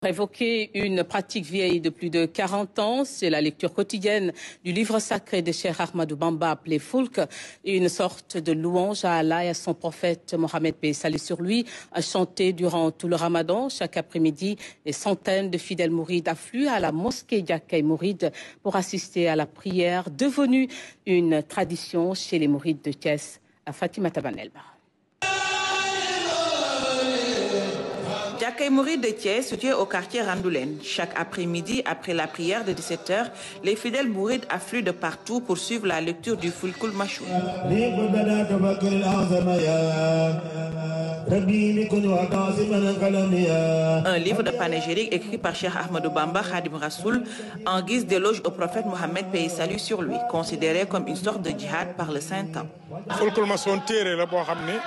Évoquer une pratique vieille de plus de 40 ans, c'est la lecture quotidienne du livre sacré de Cheikh Ahmadou Bamba appelé Fulk, une sorte de louange à Allah et à son prophète Mohammed paix et salut sur lui, chanté durant tout le Ramadan. Chaque après-midi, des centaines de fidèles mourides affluent à la mosquée Jàkkay Mouride pour assister à la prière, devenue une tradition chez les mourides de Thiès. À Fatimata Banelba. Jàkkay Mouride de Thiès, situé au quartier Randoulène. Chaque après-midi, après la prière de 17h, les fidèles mourides affluent de partout pour suivre la lecture du Fulkul Machoun. Un livre de panégyrique écrit par Cheikh Ahmadou Bamba Khadim Rassoul en guise d'éloge au prophète Mohammed paix et salut sur lui, considéré comme une sorte de djihad par le Saint-Temps. Fulkul Machoun téere la boo xam ne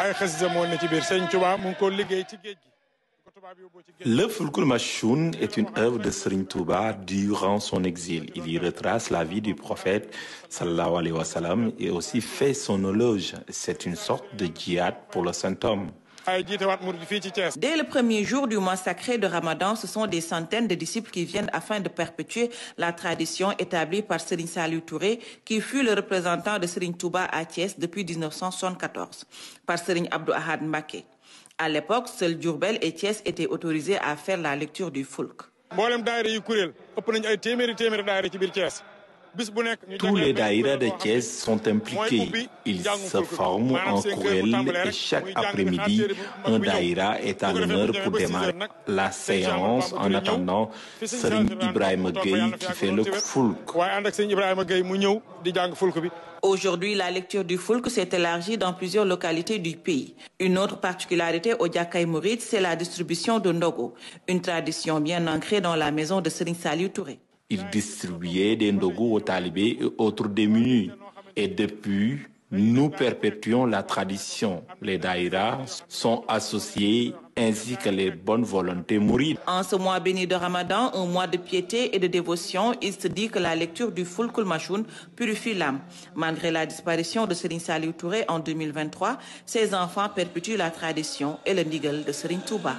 ay xasida moo ne ci biir Sëñ Tuubaa mu ngi ko liggéey ci géej gi. Le Fulkul Machoun est une œuvre de Serigne Touba durant son exil. Il y retrace la vie du prophète sallallahu alayhi wa sallam et aussi fait son éloge. C'est une sorte de djihad pour le saint homme. Dès le premier jour du mois sacré de Ramadan, ce sont des centaines de disciples qui viennent afin de perpétuer la tradition établie par Serigne Saliou Touré, qui fut le représentant de Serigne Touba à Thiès depuis 1974, par Serigne Abdou Ahad Mbacké. À l'époque, seuls Diourbel et Thiès étaient autorisés à faire la lecture du Fulk. Tous les daïras de Thiès sont impliqués. Ils se forment en kuréel et chaque après-midi, un daïra est à l'honneur pour démarrer la séance en attendant Serigne Ibrahima Gueye qui fait le Fulk. Aujourd'hui, la lecture du Fulk s'est élargie dans plusieurs localités du pays. Une autre particularité au Jàkkay Mouride, c'est la distribution de ndogo, une tradition bien ancrée dans la maison de Serigne Saliou Touré. Il distribuait des ndogos aux talibés et autres démunis. Et depuis, nous perpétuons la tradition. Les daïras sont associés ainsi que les bonnes volontés mourides. En ce mois béni de Ramadan, un mois de piété et de dévotion, il se dit que la lecture du Fulkul Machoun purifie l'âme. Malgré la disparition de Serigne Saliou Touré en 2023, ses enfants perpétuent la tradition et le ndigal de Serigne Touba.